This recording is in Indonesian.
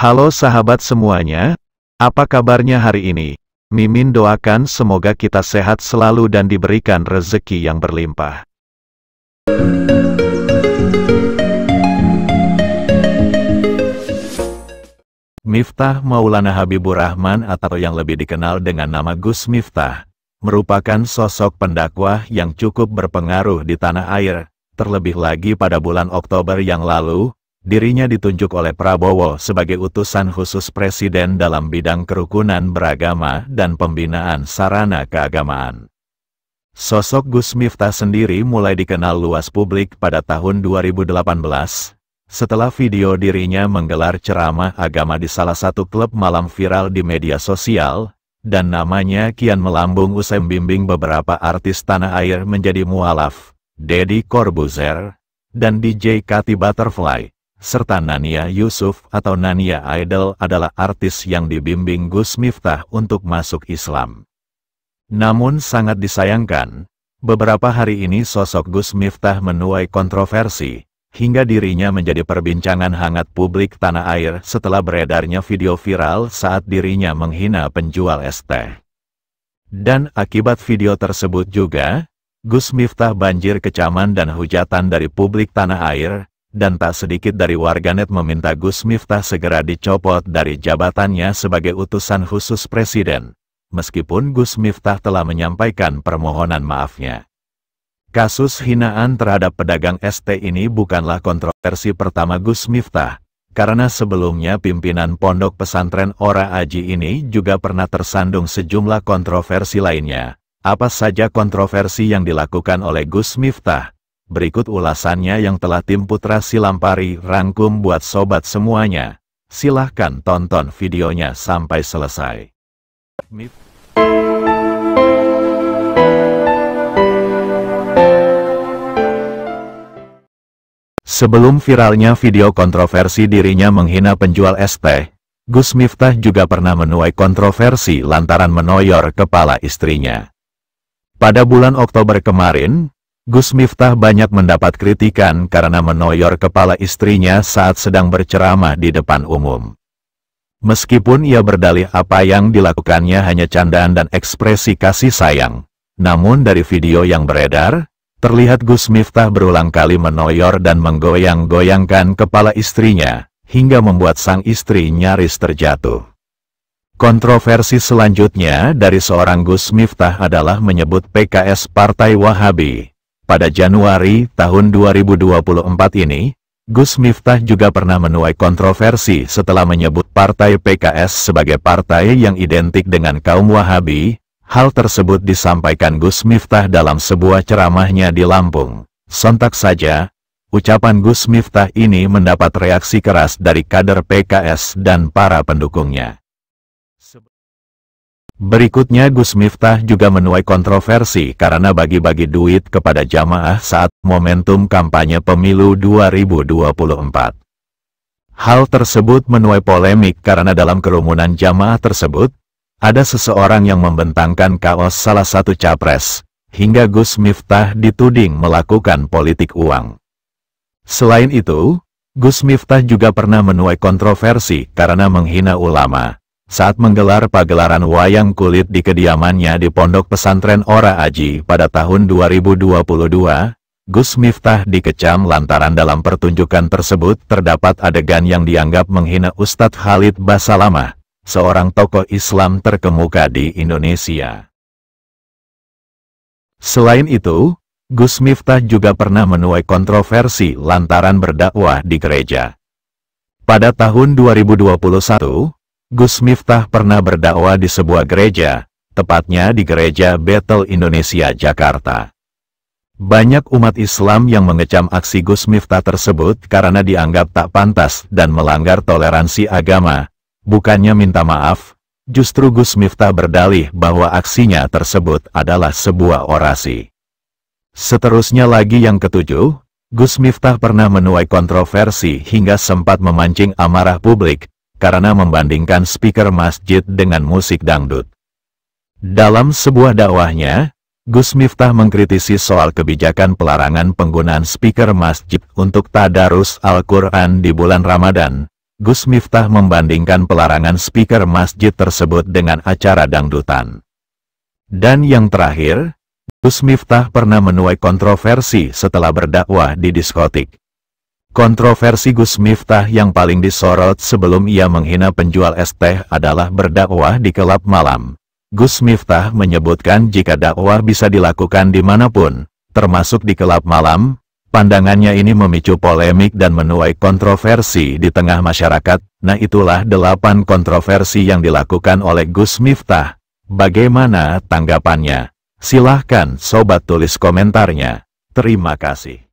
Halo sahabat semuanya, apa kabarnya hari ini? Mimin doakan semoga kita sehat selalu dan diberikan rezeki yang berlimpah. Miftah Maulana Habibur Rahman atau yang lebih dikenal dengan nama Gus Miftah, merupakan sosok pendakwah yang cukup berpengaruh di tanah air. Terlebih lagi pada bulan Oktober yang lalu, dirinya ditunjuk oleh Prabowo sebagai utusan khusus Presiden dalam bidang kerukunan beragama dan pembinaan sarana keagamaan. Sosok Gus Miftah sendiri mulai dikenal luas publik pada tahun 2018, setelah video dirinya menggelar ceramah agama di salah satu klub malam viral di media sosial, dan namanya kian melambung usai membimbing beberapa artis tanah air menjadi mualaf. Deddy Corbuzier, dan DJ Katy Butterfly, serta Nania Yusuf atau Nania Idol adalah artis yang dibimbing Gus Miftah untuk masuk Islam. Namun sangat disayangkan, beberapa hari ini sosok Gus Miftah menuai kontroversi, hingga dirinya menjadi perbincangan hangat publik tanah air setelah beredarnya video viral saat dirinya menghina penjual es teh. Dan akibat video tersebut juga, Gus Miftah banjir kecaman dan hujatan dari publik tanah air, dan tak sedikit dari warganet meminta Gus Miftah segera dicopot dari jabatannya sebagai utusan khusus Presiden, meskipun Gus Miftah telah menyampaikan permohonan maafnya. Kasus hinaan terhadap pedagang es teh ini bukanlah kontroversi pertama Gus Miftah, karena sebelumnya pimpinan pondok pesantren Ora Aji ini juga pernah tersandung sejumlah kontroversi lainnya. Apa saja kontroversi yang dilakukan oleh Gus Miftah? Berikut ulasannya yang telah tim Putra Silampari rangkum buat sobat semuanya. Silahkan tonton videonya sampai selesai. Sebelum viralnya video kontroversi dirinya menghina penjual es teh, Gus Miftah juga pernah menuai kontroversi lantaran menoyor kepala istrinya. Pada bulan Oktober kemarin, Gus Miftah banyak mendapat kritikan karena menoyor kepala istrinya saat sedang berceramah di depan umum. Meskipun ia berdalih apa yang dilakukannya hanya candaan dan ekspresi kasih sayang, namun dari video yang beredar, terlihat Gus Miftah berulang kali menoyor dan menggoyang-goyangkan kepala istrinya, hingga membuat sang istri nyaris terjatuh. Kontroversi selanjutnya dari seorang Gus Miftah adalah menyebut PKS Partai Wahabi. Pada Januari tahun 2024 ini, Gus Miftah juga pernah menuai kontroversi setelah menyebut Partai PKS sebagai partai yang identik dengan kaum Wahabi. Hal tersebut disampaikan Gus Miftah dalam sebuah ceramahnya di Lampung. Sontak saja, ucapan Gus Miftah ini mendapat reaksi keras dari kader PKS dan para pendukungnya. Berikutnya Gus Miftah juga menuai kontroversi karena bagi-bagi duit kepada jamaah saat momentum kampanye pemilu 2024. Hal tersebut menuai polemik karena dalam kerumunan jamaah tersebut, ada seseorang yang membentangkan kaos salah satu capres, hingga Gus Miftah dituding melakukan politik uang. Selain itu, Gus Miftah juga pernah menuai kontroversi karena menghina ulama. Saat menggelar pagelaran wayang kulit di kediamannya di Pondok Pesantren Ora Aji pada tahun 2022, Gus Miftah dikecam lantaran dalam pertunjukan tersebut terdapat adegan yang dianggap menghina Ustadz Khalid Basalamah, seorang tokoh Islam terkemuka di Indonesia. Selain itu, Gus Miftah juga pernah menuai kontroversi lantaran berdakwah di gereja. Pada tahun 2021, Gus Miftah pernah berdakwah di sebuah gereja, tepatnya di Gereja Bethel Indonesia, Jakarta. Banyak umat Islam yang mengecam aksi Gus Miftah tersebut karena dianggap tak pantas dan melanggar toleransi agama. Bukannya minta maaf, justru Gus Miftah berdalih bahwa aksinya tersebut adalah sebuah orasi. Seterusnya lagi yang ketujuh, Gus Miftah pernah menuai kontroversi hingga sempat memancing amarah publik, karena membandingkan speaker masjid dengan musik dangdut. Dalam sebuah dakwahnya, Gus Miftah mengkritisi soal kebijakan pelarangan penggunaan speaker masjid untuk tadarus Al-Quran di bulan Ramadan. Gus Miftah membandingkan pelarangan speaker masjid tersebut dengan acara dangdutan. Dan yang terakhir, Gus Miftah pernah menuai kontroversi setelah berdakwah di diskotik. Kontroversi Gus Miftah yang paling disorot sebelum ia menghina penjual es teh adalah berdakwah di kelab malam. Gus Miftah menyebutkan jika dakwah bisa dilakukan dimanapun, termasuk di kelab malam. Pandangannya ini memicu polemik dan menuai kontroversi di tengah masyarakat. Nah, itulah 8 kontroversi yang dilakukan oleh Gus Miftah. Bagaimana tanggapannya? Silahkan sobat tulis komentarnya. Terima kasih.